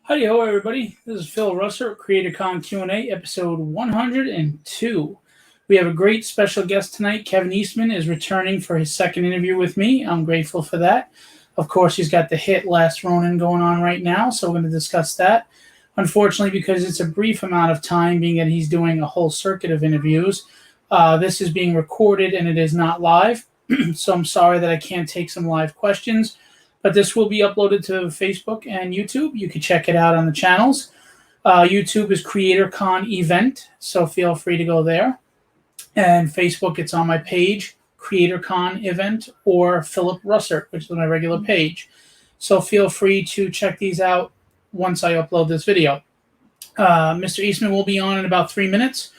Howdy ho, everybody. This is Phil Russer, Creatorcon Q&A, episode 102. We have a great special guest tonight. Kevin Eastman is returning for his second interview with me. I'm grateful for that. Of course, he's got the hit Last Ronin going on right now, so we're going to discuss that. Unfortunately, because it's a brief amount of time, being that he's doing a whole circuit of interviews, this is being recorded and it is not live. So I'm sorry that I can't take some live questions. But this will be uploaded to Facebook and YouTube. You can check it out on the channels. YouTube is Creatorcon event, so feel free to go there. And Facebook, it's on my page, Creatorcon event, or Philip Russert, which is my regular page. So feel free to check these out once I upload this video. Mr. Eastman will be on in about 3 minutes.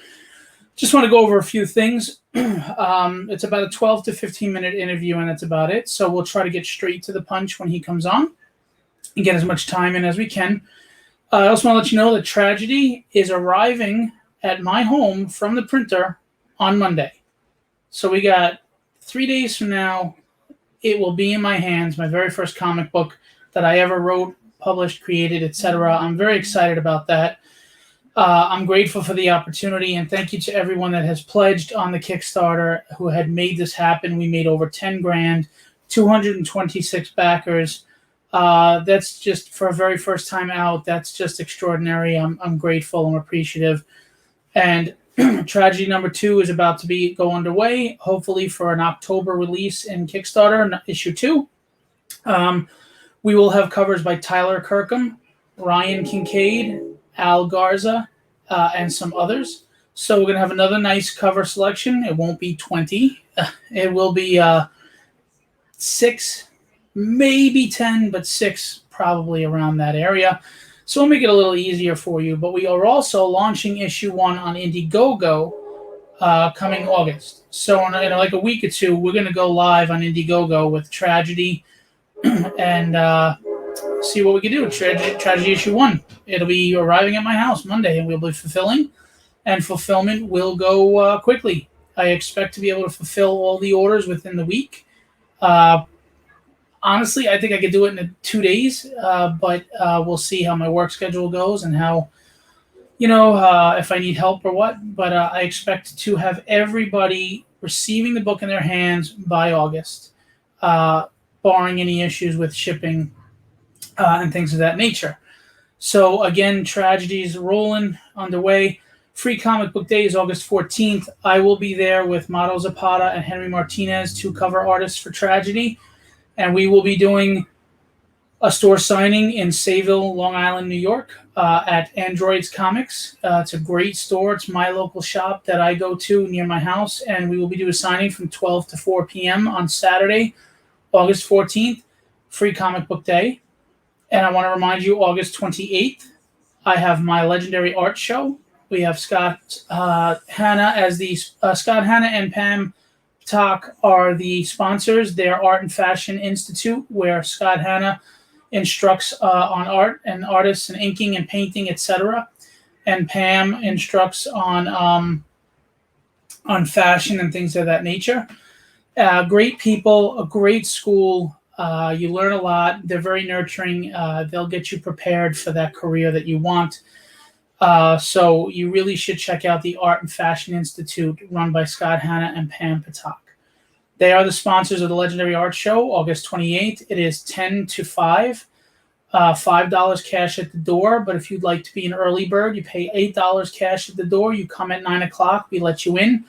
Just want to go over a few things. It's about a 12 to 15-minute interview, and that's about it. So we'll try to get straight to the punch when he comes on and get as much time in as we can. I also want to let you know that Tragedy is arriving at my home from the printer on Monday. So we got 3 days from now, it will be in my hands, my very first comic book that I ever wrote, published, created, etc. I'm very excited about that. I'm grateful for the opportunity, and thank you to everyone that has pledged on the Kickstarter who had made this happen. We made over 10 grand, 226 backers. That's just for a very first time out. That's just extraordinary. I'm grateful. I'm appreciative. And Tragedy number 2 is about to go underway, hopefully for an October release in Kickstarter, issue 2. We will have covers by Tyler Kirkham, Ryan Kincaid, Al Garza, and some others. So we're going to have another nice cover selection. It won't be 20. It will be 6, maybe 10, but 6 probably around that area. So we'll make it a little easier for you. But we are also launching issue 1 on Indiegogo coming August. So in like a week or two, we're going to go live on Indiegogo with Tragedy and see what we can do. Tragedy issue 1. It'll be arriving at my house Monday, and we'll be fulfilling. And fulfillment will go quickly. I expect to be able to fulfill all the orders within the week. Honestly, I think I could do it in 2 days, but we'll see how my work schedule goes and how, if I need help or what. But I expect to have everybody receiving the book in their hands by August, barring any issues with shipping and things of that nature. So again, Tragedy's rolling underway. Free Comic Book Day is August 14th. I will be there with Mato Zapata and Henry Martinez, 2 cover artists for Tragedy. And we will be doing a store signing in Sayville, Long Island, New York at Androids Comics. It's a great store. It's my local shop that I go to near my house. And we will be doing a signing from 12 to 4 p.m. on Saturday, August 14th, Free Comic Book Day. And I want to remind you, August 28th, I have my Legendary Art Show. We have Scott Hanna as the Scott Hanna and Pam Talk are the sponsors. Their Art and Fashion Institute, where Scott Hanna instructs on art and artists and inking and painting, etc. And Pam instructs on fashion and things of that nature. Great people, a great school. You learn a lot. They're very nurturing. They'll get you prepared for that career that you want. So you really should check out the Art and Fashion Institute run by Scott Hanna and Pam Patak. They are the sponsors of the Legendary Art Show, August 28th. It is 10 to 5, $5 cash at the door. But if you'd like to be an early bird, you pay $8 cash at the door. You come at 9 o'clock. We let you in.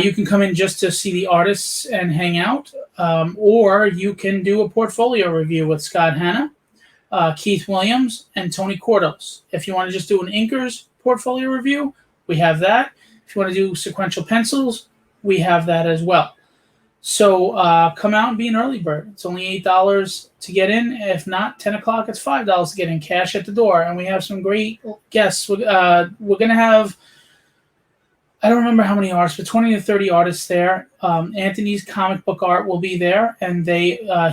You can come in just to see the artists and hang out, or you can do a portfolio review with Scott Hanna, Keith Williams, and Tony Cordos. If you want to just do an inker's portfolio review, we have that. If you want to do sequential pencils, we have that as well. So come out and be an early bird. It's only $8 to get in. If not, 10 o'clock, it's $5 to get in, cash at the door. And we have some great guests. We're going to have, I don't remember how many artists, but 20 to 30 artists there. Anthony's Comic Book Art will be there, and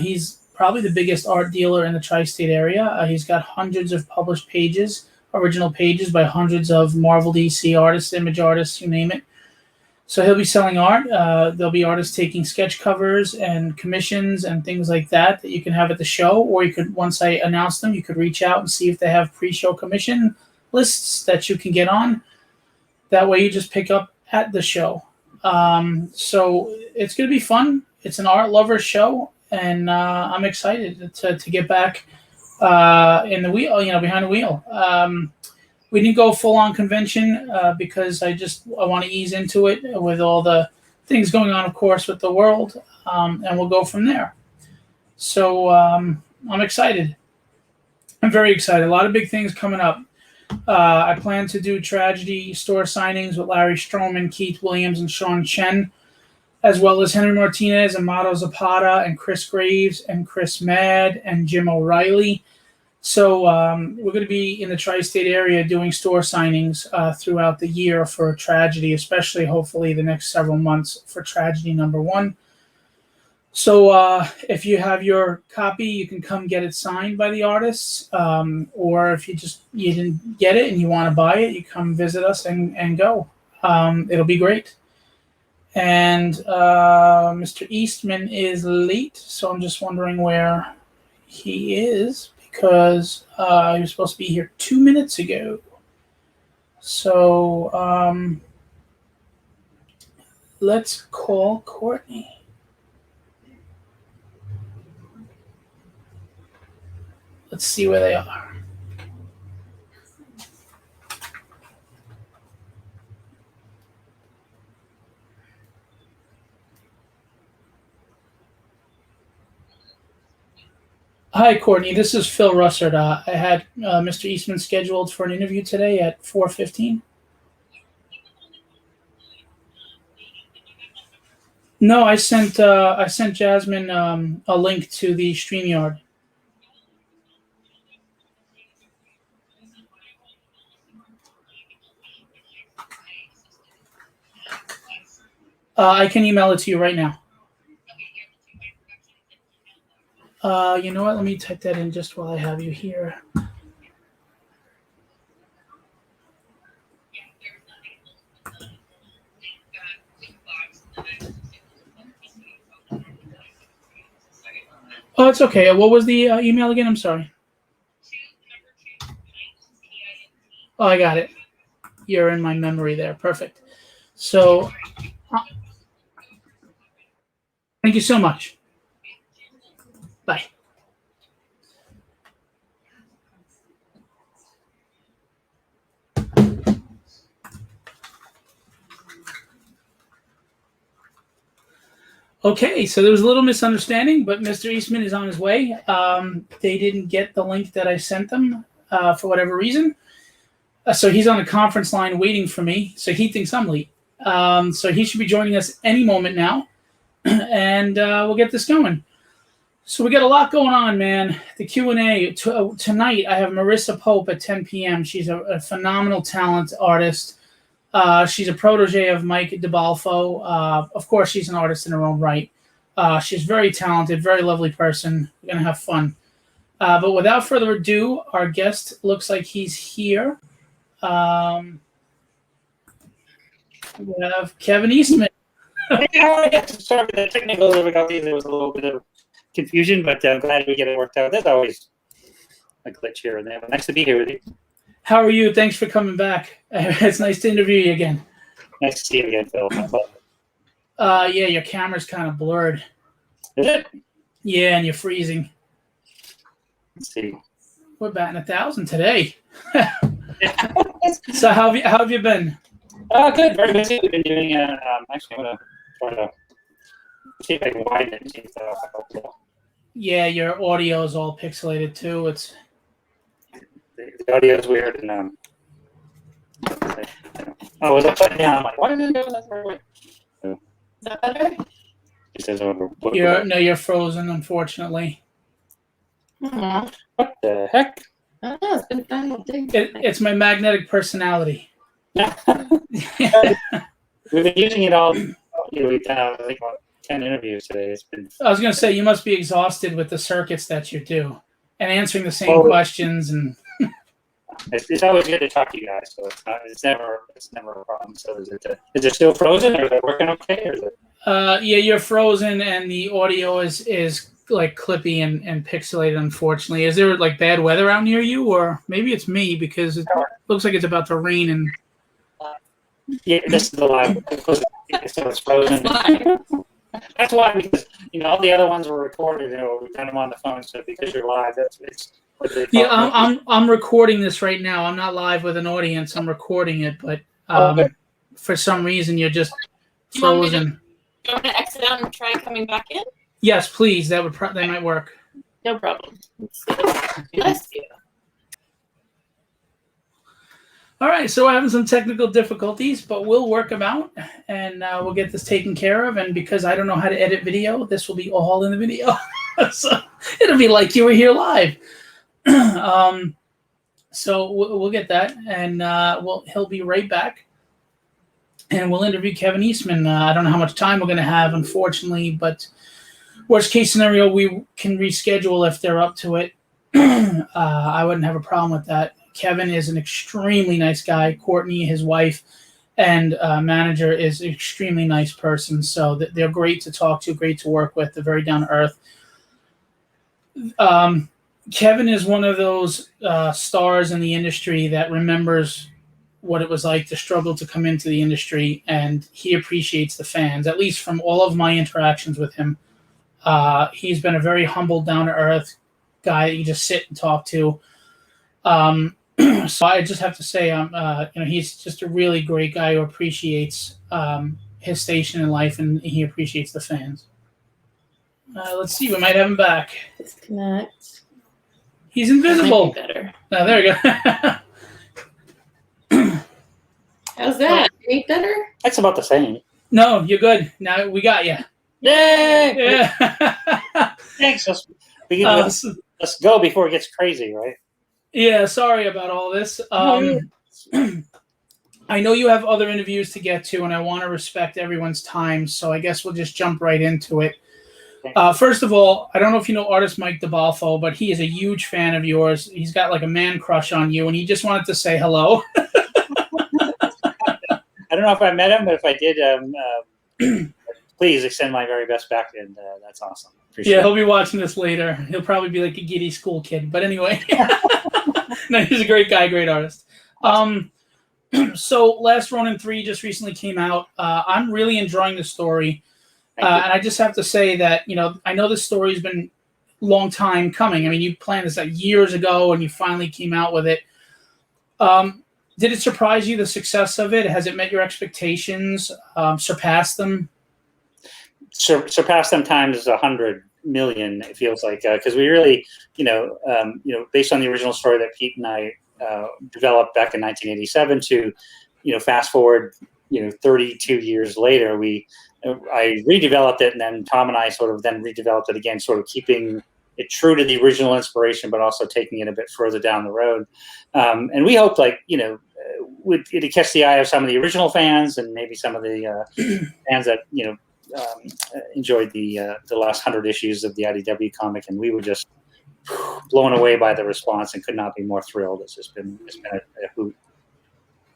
he's probably the biggest art dealer in the tri-state area. He's got hundreds of published pages, original pages by hundreds of Marvel, DC artists, image artists, you name it. So he'll be selling art. There'll be artists taking sketch covers and commissions and things like that you can have at the show. Or you could, once I announce them, you could reach out and see if they have pre-show commission lists that you can get on. That way you just pick up at the show. So it's going to be fun. It's an art lover show, and I'm excited to get back in the wheel, behind the wheel. We didn't go full on convention because I want to ease into it with all the things going on, of course, with the world, and we'll go from there. So I'm excited. I'm very excited. A lot of big things coming up. I plan to do tragedy store signings with Larry Stroman, Keith Williams, and Sean Chen, as well as Henry Martinez and Mato Zapata and Chris Graves and Chris Mad and Jim O'Reilly. So we're going to be in the tri-state area doing store signings throughout the year for Tragedy, especially hopefully the next several months for Tragedy #1. So if you have your copy, you can come get it signed by the artists, or if you didn't get it and you want to buy it, you come visit us and go. It'll be great. And Mr. Eastman is late, so I'm just wondering where he is, because he was supposed to be here 2 minutes ago. So let's call Courtney. Let's see where they are. Hi, Courtney. This is Phil Russert. I had Mr. Eastman scheduled for an interview today at 4:15. No, I sent Jasmine a link to the StreamYard. I can email it to you right now. You know what? Let me type that in just while I have you here. Oh, it's okay. What was the email again? I'm sorry. Oh, I got it. You're in my memory there. Perfect. So, thank you so much. Bye. Okay, so there was a little misunderstanding, but Mr. Eastman is on his way. They didn't get the link that I sent them for whatever reason. So he's on a conference line waiting for me. So he thinks I'm late. So he should be joining us any moment now. And we'll get this going. So we got a lot going on, man. The Q&A. Tonight, I have Marissa Pope at 10 p.m. She's a phenomenal talent artist. She's a protege of Mike DeBalfo. Of course, she's an artist in her own right. She's very talented, very lovely person. We're going to have fun. But without further ado, our guest looks like he's here. We have Kevin Eastman. Sorry for the technical difficulties. There was a little bit of confusion, but I'm glad we get it worked out. There's always a glitch here and there. But nice to be here with you. How are you? Thanks for coming back. It's nice to interview you again. Nice to see you again, Phil. Yeah, your camera's kind of blurred. Is it? Yeah, and you're freezing. Let's see. We're batting 1,000 today. So how have you been? Good. Very busy. We've been doing. Actually, I'm gonna try to see if I can widen it. See if that'll help. Yeah, your audio is all pixelated too. It's the audio is weird, and I was upside down. I'm like, why did it go that way? So, is that better? It says over. You're frozen, unfortunately. What the heck? It's my magnetic personality. We've been using it all. We've done, I think, about 10 interviews today. It's been. I was going to say, you must be exhausted with the circuits that you do and answering the same questions. And It's always good to talk to you guys. So it's never a problem. So is it still frozen, or is it working okay? Or is it... Yeah, you're frozen, and the audio is like clippy and pixelated. Unfortunately, is there like bad weather out near you, or maybe it's me because it looks like it's about to rain and. Yeah, this is the live. So it's frozen. That's why, because all the other ones were recorded. We've done them on the phone. So because you're live, it's. Yeah, I'm recording this right now. I'm not live with an audience. I'm recording it, but for some reason you're just frozen. Do you want me to exit out and try coming back in? Yes, please. That might work. No problem. Bless you. All right, so we're having some technical difficulties, but we'll work them out, and we'll get this taken care of. And because I don't know how to edit video, this will be all in the video. So it'll be like you were here live. So we'll get that, and he'll be right back, and we'll interview Kevin Eastman. I don't know how much time we're going to have, unfortunately, but worst case scenario, we can reschedule if they're up to it. I wouldn't have a problem with that. Kevin is an extremely nice guy. Courtney, his wife, and manager, is an extremely nice person. So they're great to talk to, great to work with. They're very down to earth. Kevin is one of those stars in the industry that remembers what it was like to struggle to come into the industry, and he appreciates the fans, at least from all of my interactions with him. He's been a very humble, down-to-earth guy that you just sit and talk to. So I just have to say, he's just a really great guy who appreciates his station in life, and he appreciates the fans. Let's see, we might have him back. Disconnect. He's invisible. Better. Oh, there we go. How's that? Any better? That's about the same. No, you're good. Now we got you. Yay! Yeah. Thanks. Let's go before it gets crazy, right? Yeah, sorry about all this. I know you have other interviews to get to, and I want to respect everyone's time, so I guess we'll just jump right into it. First of all, I don't know if you know artist Mike DeBalfo, but he is a huge fan of yours. He's got like a man crush on you, and he just wanted to say hello. I don't know if I met him, but if I did, please extend my very best back, and that's awesome. Appreciate he'll be watching this later. He'll probably be like a giddy school kid. But anyway, no, he's a great guy, great artist. So Last Ronin 3 just recently came out. I'm really enjoying the story. And I just have to say that, I know this story's been a long time coming. I mean, you planned this years ago, and you finally came out with it. Did it surprise you, the success of it? Has it met your expectations, surpassed them? Surpassed them times 100 million, it feels like, because we really, based on the original story that Pete and I developed back in 1987 to, fast forward, 32 years later, I redeveloped it, and then Tom and I sort of then redeveloped it again, sort of keeping it true to the original inspiration, but also taking it a bit further down the road. And we hoped, it'd catch the eye of some of the original fans, and maybe some of the fans that, enjoyed the last 100 issues of the IDW comic, and we were just blown away by the response and could not be more thrilled. It's been a hoot.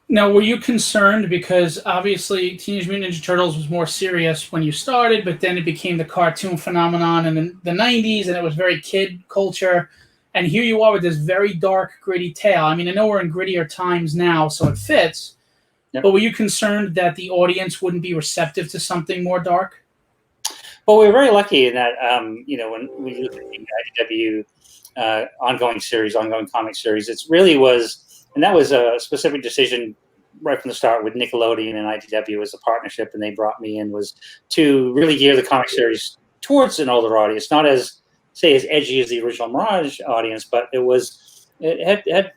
Now, were you concerned, because obviously Teenage Mutant Ninja Turtles was more serious when you started, but then it became the cartoon phenomenon in the 90s, and it was very kid culture, and here you are with this very dark, gritty tale. I mean, I know we're in grittier times now, so it fits. Yep. But were you concerned that the audience wouldn't be receptive to something more dark? Well, we were very lucky in that, when we look at the IDW ongoing comic series, it really was, and that was a specific decision right from the start with Nickelodeon and IDW as a partnership, and they brought me in, was to really gear the comic series towards an older audience, not as edgy as the original Mirage audience, but it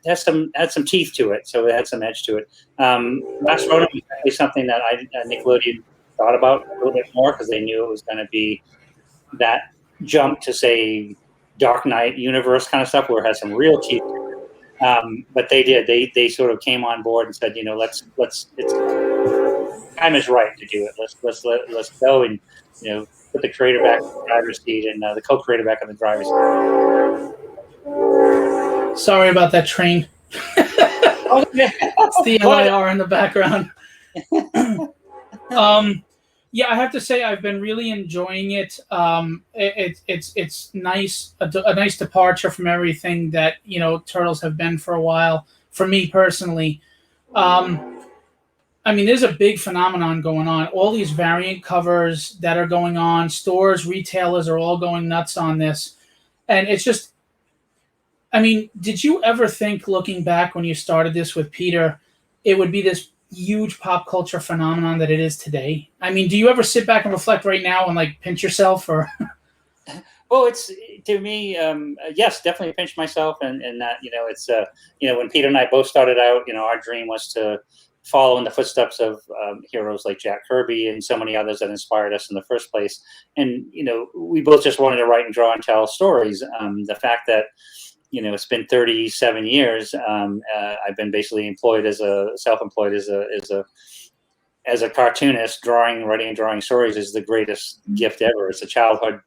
had some teeth to it, so it had some edge to it. Last Ronin was definitely something that Nickelodeon thought about a little bit more, because they knew it was going to be that jump to, say, Dark Knight universe kind of stuff, where it has some real teeth to it. But they did. They sort of came on board and said, let's it's time is right to do it. Let's go and put the creator back in the driver's seat, and the co-creator back in the driver's seat. Sorry about that train. Oh, yeah. It's the LIR in the background. Yeah, I have to say I've been really enjoying it. It's nice, a nice departure from everything that Turtles have been for a while. For me personally, I mean, there's a big phenomenon going on. All these variant covers that are going on, stores, retailers are all going nuts on this, and it's just. I mean, did you ever think, looking back when you started this with Peter, it would be this huge pop culture phenomenon that it is today? I mean, do you ever sit back and reflect right now and like pinch yourself or? Well, it's to me, yes, definitely pinch myself, and that it's when Peter and I both started out, our dream was to follow in the footsteps of heroes like Jack Kirby and so many others that inspired us in the first place, and we both just wanted to write and draw and tell stories. The fact that it's been 37 years. I've been basically employed self-employed as a cartoonist, writing and drawing stories is the greatest gift ever. It's a childhood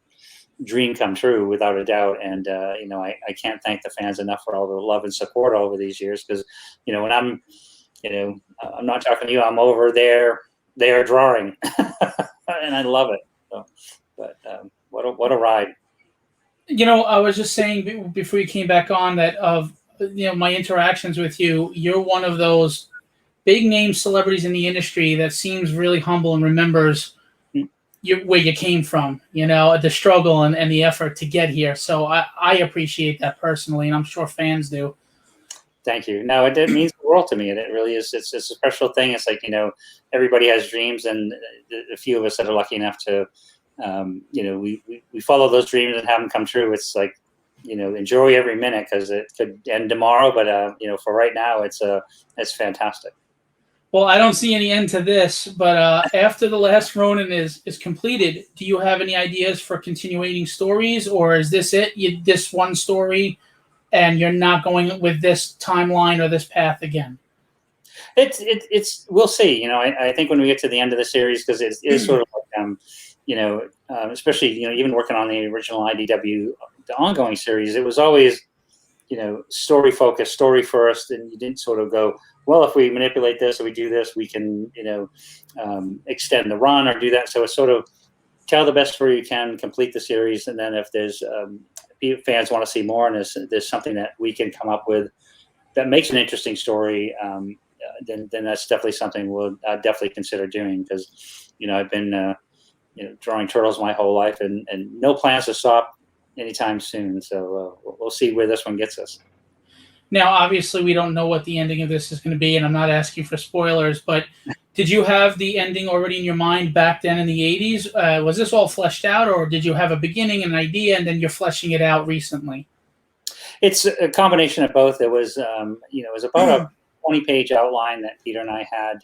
dream come true, without a doubt. And I can't thank the fans enough for all the love and support over these years. Because when I'm not talking to you, I'm over there. They are drawing, and I love it. So, but what a ride! I was just saying before you came back on that of my interactions with you, you're one of those big name celebrities in the industry that seems really humble and remembers where you came from, the struggle and the effort to get here. So I appreciate that personally, and I'm sure fans do. Thank you. No, it means the world to me, and it really is. It's a special thing. It's like everybody has dreams, and a few of us that are lucky enough to. We follow those dreams and have them come true. It's like, enjoy every minute, because it could end tomorrow. But for right now, it's fantastic. Well, I don't see any end to this. But after the Last Ronin is completed, do you have any ideas for continuing stories, or is this it? This one story, and you're not going with this timeline or this path again? It's we'll see. I think when we get to the end of the series, because it is sort of like especially even working on the original IDW, the ongoing series, it was always story focused, story first, and you didn't sort of go, well, if we manipulate this or we do this, we can extend the run or do that. So it's sort of tell the best story you can, complete the series, and then if there's fans want to see more, and there's something that we can come up with that makes an interesting story, then that's definitely something we'll definitely consider doing, because I've been drawing Turtles my whole life, and no plans to stop anytime soon. So we'll see where this one gets us. Now, obviously, we don't know what the ending of this is going to be, and I'm not asking for spoilers, but did you have the ending already in your mind back then in the 80s? Was this all fleshed out, or did you have a beginning, an idea, and then you're fleshing it out recently? It's a combination of both. It was, it was about a 20-page outline that Peter and I had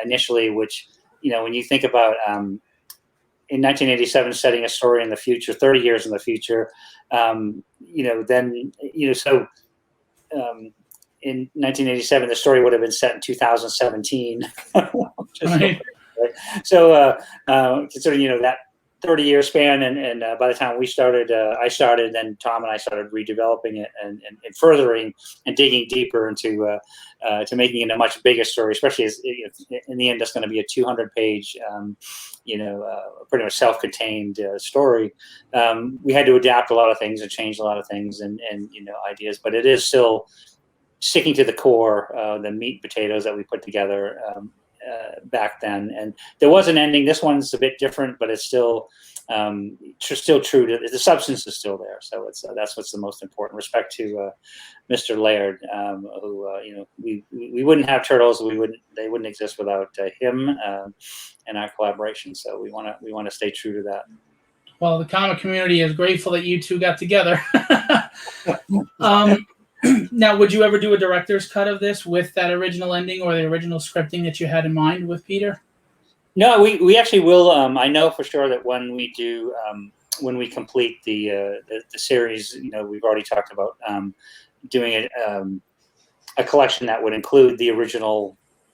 initially, which, when you think about in 1987, setting a story in the future, 30 years in the future, in 1987, the story would have been set in 2017. Right. So considering, that 30-year span, and by the time we started, I started, then Tom and I started redeveloping it and furthering and digging deeper into to making it a much bigger story, especially as in the end, it's going to be a 200-page, pretty much self-contained story. We had to adapt a lot of things and change a lot of things and ideas, but it is still sticking to the core, the meat and potatoes that we put together back then. And there was an ending. This one's a bit different, but it's still true to the substance is still there. So that's what's the most important. Respect to Mr. Laird, who we wouldn't have Turtles. They wouldn't exist without him and our collaboration. So we want to stay true to that. Well, the comic community is grateful that you two got together. Now, would you ever do a director's cut of this with that original ending or the original scripting that you had in mind with Peter? No, we actually will. I know for sure that when we do, when we complete the series, we've already talked about doing a collection that would include the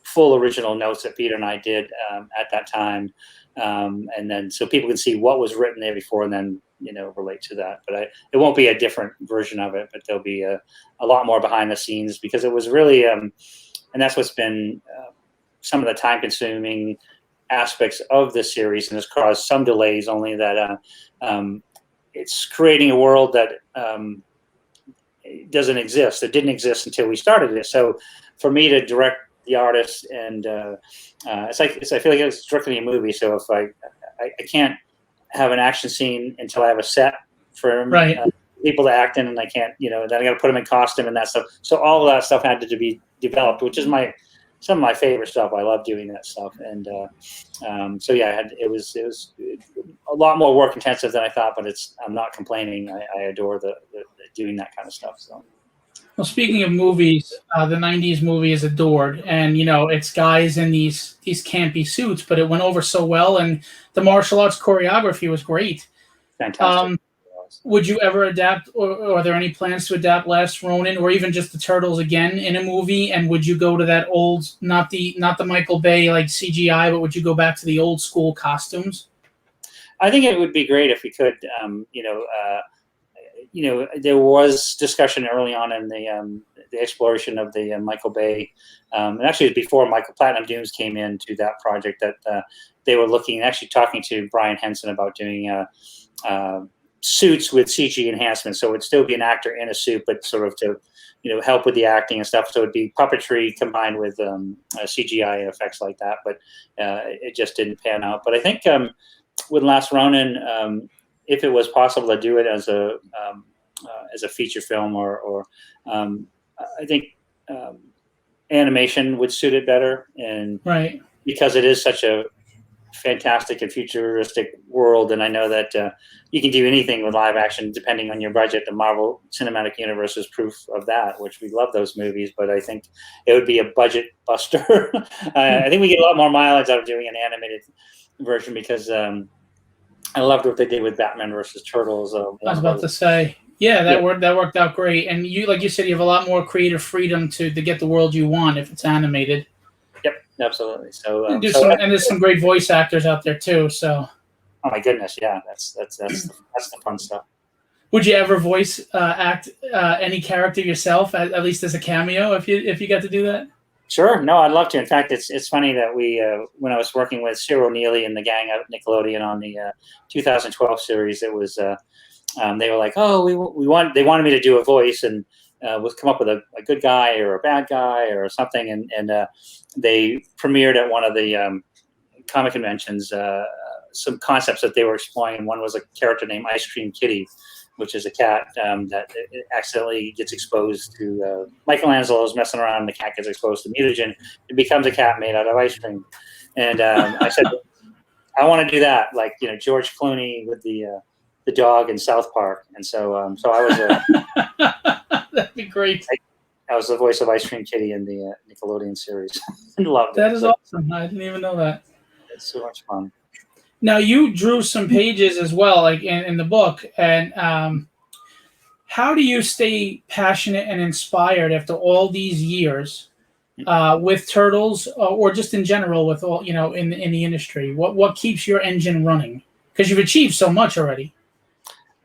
full original notes that Peter and I did at that time, and then so people can see what was written there before, and then relate to that. But it won't be a different version of it, but there'll be a lot more behind the scenes, because it was really, and that's what's been some of the time consuming aspects of the series, and has caused some delays, only that it's creating a world that doesn't exist. It didn't exist until we started it. So for me to direct the artist, and I feel like it's directing a movie. So if I can't have an action scene until I have a set for people to act in, and I can't, then I got to put them in costume and that stuff. So all of that stuff had to be developed, which is some of my favorite stuff. I love doing that stuff, and so yeah, it was a lot more work intensive than I thought, but I'm not complaining. I adore the doing that kind of stuff. So. Well, speaking of movies, the '90s movie is adored, and it's guys in these campy suits, but it went over so well, and the martial arts choreography was great. Fantastic. Would you ever adapt, or are there any plans to adapt Last Ronin, or even just the Turtles again in a movie? And would you go to that old, not the Michael Bay like CGI, but would you go back to the old school costumes? I think it would be great if we could. There was discussion early on in the exploration of the Michael Bay, and actually it was before Michael Platinum Dunes came into that project, that they were talking to Brian Henson about doing suits with CG enhancements. So it'd still be an actor in a suit, but sort of to help with the acting and stuff. So it'd be puppetry combined with CGI and effects like that. But it just didn't pan out. But I think with Last Ronin, if it was possible to do it as a feature film, or I think animation would suit it better, and because it is such a fantastic and futuristic world, and I know that you can do anything with live action depending on your budget. The Marvel Cinematic Universe is proof of that, which we love those movies, but I think it would be a budget buster. I think we get a lot more mileage out of doing an animated version, because I loved what they did with Batman versus Turtles. I was about to say, that worked out great. And you, like you said, you have a lot more creative freedom to get the world you want if it's animated. Yep, absolutely. So and there's some great voice actors out there too. So. Oh my goodness, yeah, that's the fun stuff. Would you ever voice act any character yourself, at least as a cameo, if you got to do that? Sure. No, I'd love to. In fact, it's funny that we when I was working with Cyril Neely and the gang at Nickelodeon on the 2012 series, it was they were like, oh, they wanted me to do a voice, and was come up with a good guy or a bad guy or something, and they premiered at one of the comic conventions some concepts that they were exploring. One was a character named Ice Cream Kitty, which is a cat that accidentally gets exposed to Michelangelo's messing around, and the cat gets exposed to mutagen. It becomes a cat made out of ice cream. And I said, I want to do that, like George Clooney with the dog in South Park. And so I was that'd be great. I was the voice of Ice Cream Kitty in the Nickelodeon series. And loved it. That is awesome. I didn't even know that. It's so much fun. Now, you drew some pages as well, like in the book, and how do you stay passionate and inspired after all these years with Turtles, or just in general with all in the industry? What keeps your engine running? Because you've achieved so much already.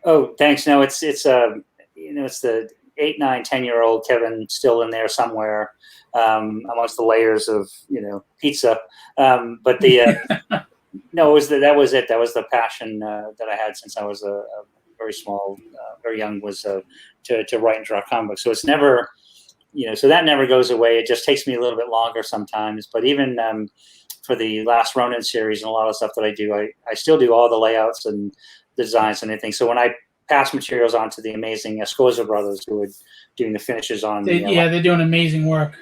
Oh, thanks. No, it's it's the 8, 9, 10-year-old Kevin still in there somewhere, amongst the layers of pizza, but the. No, that was it. That was the passion that I had since I was a very small, very young, was to write and draw comic books. So it's never, so that never goes away. It just takes me a little bit longer sometimes. But even for the Last Ronin series and a lot of stuff that I do, I still do all the layouts and designs and everything. So when I pass materials on to the amazing Escosa brothers, who are doing the finishes on, they're doing amazing work.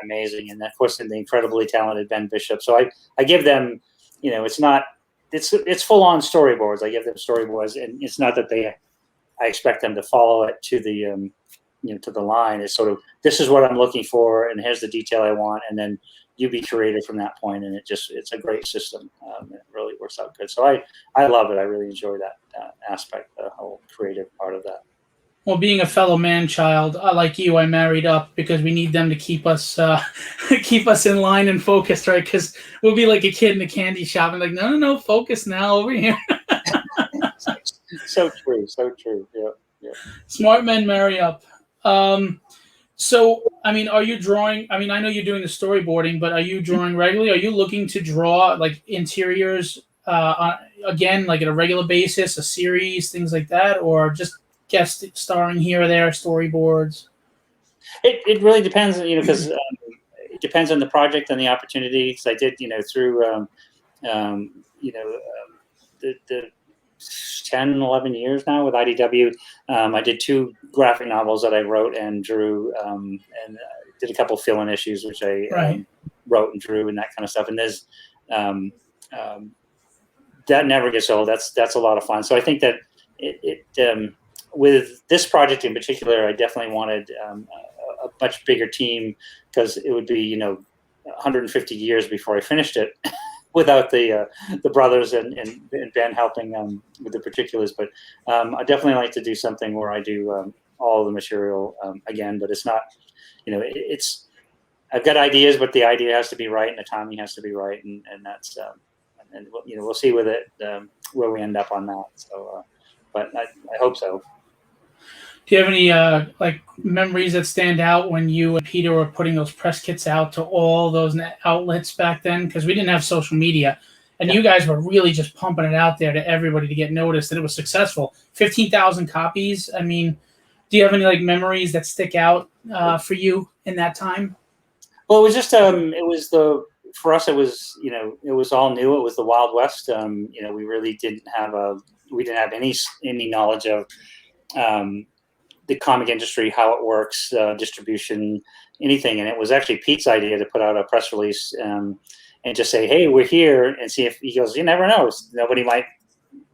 Amazing, and of course the incredibly talented Ben Bishop. So I give them. It's full on storyboards. I give them storyboards, and it's not that I expect them to follow it to the to the line. It's sort of, this is what I'm looking for, and here's the detail I want, and then you be creative from that point. And it's a great system. It really works out good. So I love it. I really enjoy that aspect, the whole creative part of that. Well, being a fellow man-child, like you, I married up because we need them to keep us in line and focused, right? Because we'll be like a kid in a candy shop and like, no, focus now over here. So true. So true. Yeah. Yeah. Smart men marry up. So, I mean, are you drawing? I mean, I know you're doing the storyboarding, but are you drawing regularly? Are you looking to draw like interiors again, like at a regular basis, a series, things like that, or just guest starring here or there, storyboards? It really depends, because it depends on the project and the opportunity. So I did, through, the 10, 11 years now with IDW. I did 2 graphic novels that I wrote and drew, and did a couple fill-in issues, which I Right. wrote and drew and that kind of stuff. And there's that never gets old. That's a lot of fun. So I think that with this project in particular, I definitely wanted a much bigger team, because it would be 150 years before I finished it without the brothers and Ben helping with the particulars. But I definitely like to do something where I do all the material again. But it's not, it's I've got ideas, but the idea has to be right and the timing has to be right, and that's and we'll see with it where we end up on that. So, but I hope so. Do you have any like memories that stand out when you and Peter were putting those press kits out to all those outlets back then? Because we didn't have social media, and you guys were really just pumping it out there to everybody to get noticed, and it was successful. 15,000 copies. I mean, do you have any like memories that stick out for you in that time? Well, it was just for us, it was it was all new. It was the Wild West. We really didn't have any knowledge of the comic industry, how it works, distribution, anything. And it was actually Pete's idea to put out a press release and just say, "Hey, we're here," and see if he goes. You never know. Nobody might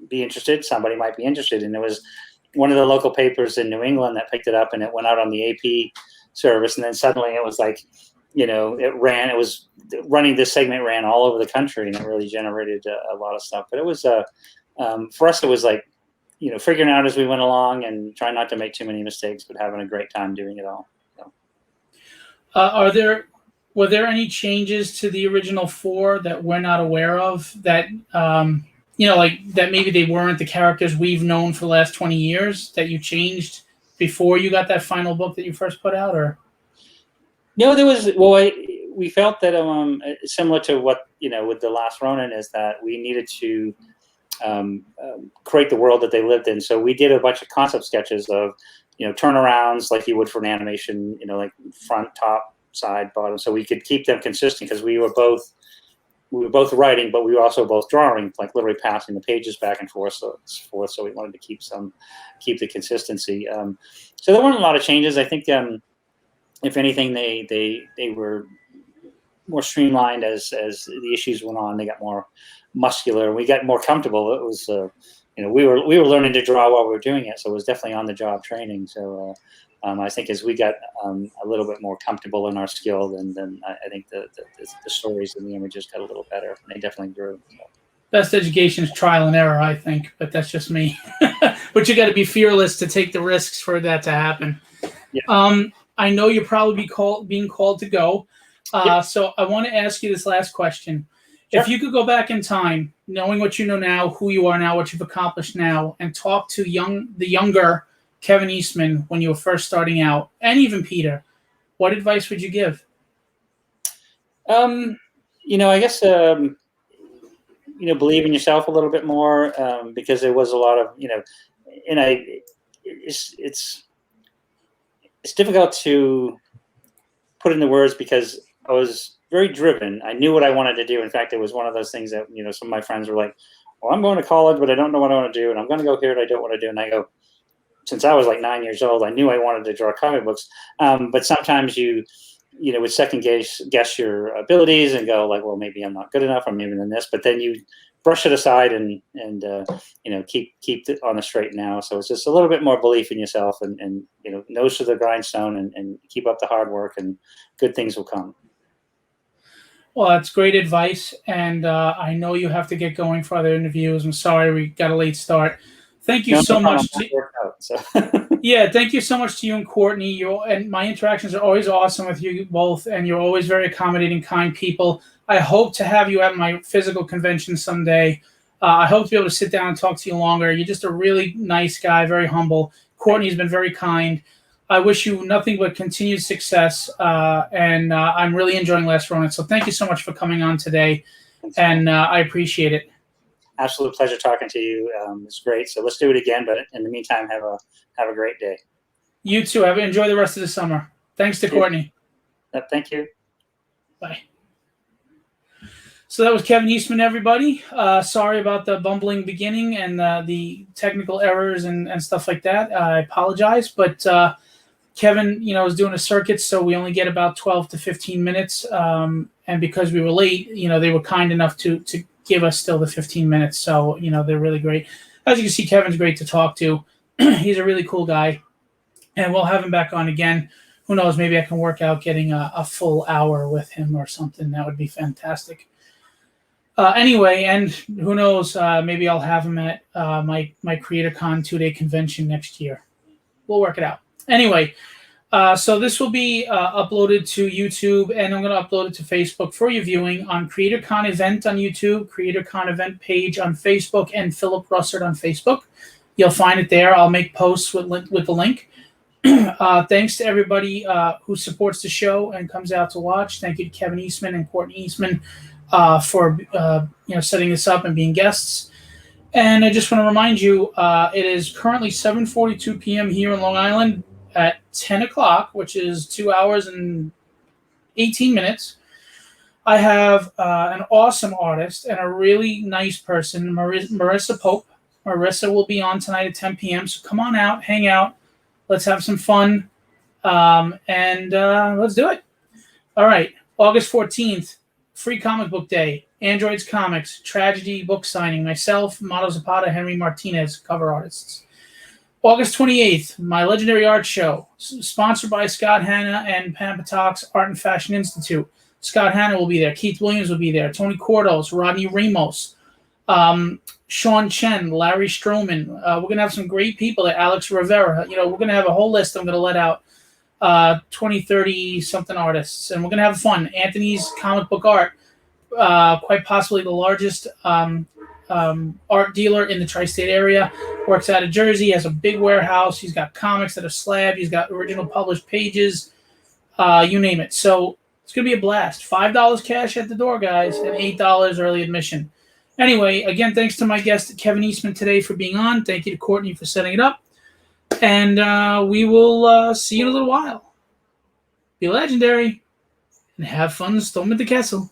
be interested. Somebody might be interested. And it was one of the local papers in New England that picked it up, and it went out on the AP service. And then suddenly it was like, it ran. It was running. This segment ran all over the country, and it really generated a lot of stuff. But it was for us, it was like, figuring out as we went along and trying not to make too many mistakes, but having a great time doing it all. So. Were there any changes to the original 4 that we're not aware of that, like that maybe they weren't the characters we've known for the last 20 years that you changed before you got that final book that you first put out, or? No, there was, well, we felt that similar to what, with the Last Ronin, is that we needed to create the world that they lived in. So we did a bunch of concept sketches of, turnarounds like you would for an animation, like front, top, side, bottom. So we could keep them consistent, because we were both writing, but we were also both drawing, like literally passing the pages back and forth. So we wanted to keep the consistency. So there weren't a lot of changes. I think if anything, they were more streamlined as the issues went on. They got more muscular. We got more comfortable. It was, we were learning to draw while we were doing it, so it was definitely on the job training. So I think as we got a little bit more comfortable in our skill, then I think the stories and the images got a little better. They definitely grew. So. Best education is trial and error, I think, but that's just me. But you got to be fearless to take the risks for that to happen. Yeah. I know you're probably being called to go. So I want to ask you this last question. Sure. If you could go back in time, knowing what you know now, who you are now, what you've accomplished now, and talk to the younger Kevin Eastman when you were first starting out, and even Peter, what advice would you give? I guess, believe in yourself a little bit more, because there was a lot of, it's difficult to put into words, because I was very driven. I knew what I wanted to do. In fact, it was one of those things that, some of my friends were like, well, I'm going to college, but I don't know what I want to do. And I'm going to go here and I don't want to do. And I go, since I was like 9 years old, I knew I wanted to draw comic books. But sometimes you would second guess your abilities and go like, well, maybe I'm not good enough, or maybe than this. But then you brush it aside and keep it on the straight now. So it's just a little bit more belief in yourself, and nose to the grindstone, and keep up the hard work, and good things will come. Well, that's great advice, and I know you have to get going for other interviews. I'm sorry we got a late start. Thank you so much. Yeah, thank you so much to you and Courtney. And my interactions are always awesome with you both, and you're always very accommodating, kind people. I hope to have you at my physical convention someday. I hope to be able to sit down and talk to you longer. You're just a really nice guy, very humble. Courtney's been very kind. I wish you nothing but continued success, and I'm really enjoying Last Ronin. So thank you so much for coming on today, and I appreciate it. Absolute pleasure talking to you. It's great. So let's do it again. But in the meantime, have a great day. You too. Enjoy the rest of the summer. Thanks to Courtney. Thank you. Bye. So that was Kevin Eastman, everybody. Sorry about the bumbling beginning and the technical errors and stuff like that. I apologize, but Kevin, is doing a circuit, so we only get about 12 to 15 minutes. And because we were late, they were kind enough to give us still the 15 minutes. So, they're really great. As you can see, Kevin's great to talk to. He's a really cool guy. And we'll have him back on again. Who knows? Maybe I can work out getting a full hour with him or something. That would be fantastic. Anyway, and who knows? Maybe I'll have him at my Creatorcon 2-day convention next year. We'll work it out. Anyway, so this will be uploaded to YouTube, and I'm going to upload it to Facebook for your viewing on Creatorcon event on YouTube, Creatorcon event page on Facebook, and Philip Russert on Facebook. You'll find it there. I'll make posts with the link. Thanks to everybody who supports the show and comes out to watch. Thank you to Kevin Eastman and Courtney Eastman for setting this up and being guests. And I just want to remind you, it is currently 7:42 p.m. here in Long Island at 10 o'clock, which is 2 hours and 18 minutes. I have an awesome artist and a really nice person, Marissa Pope. Marissa will be on tonight at 10 p.m. So come on out, hang out. Let's have some fun, and let's do it. All right, August 14th, Free Comic Book Day, Androids Comics, Tragedy book signing, myself, Mato Zapata, Henry Martinez, cover artists. August 28th, my legendary art show, sponsored by Scott Hanna and Pampatox Art and Fashion Institute. Scott Hanna will be there. Keith Williams will be there. Tony Cordos, Rodney Ramos, Sean Chen, Larry Stroman. We're going to have some great people there. Alex Rivera. We're going to have a whole list I'm going to let out. 20, 30 something artists. And we're going to have fun. Anthony's Comic Book Art, quite possibly the largest art dealer in the tri-state area. Works out of Jersey, has a big warehouse. He's got comics that are slabbed. He's got original published pages. You name it. So it's going to be a blast. $5 cash at the door, guys, and $8 early admission. Anyway, again, thanks to my guest, Kevin Eastman, today for being on. Thank you to Courtney for setting it up. And we will see you in a little while. Be legendary and have fun storming the castle.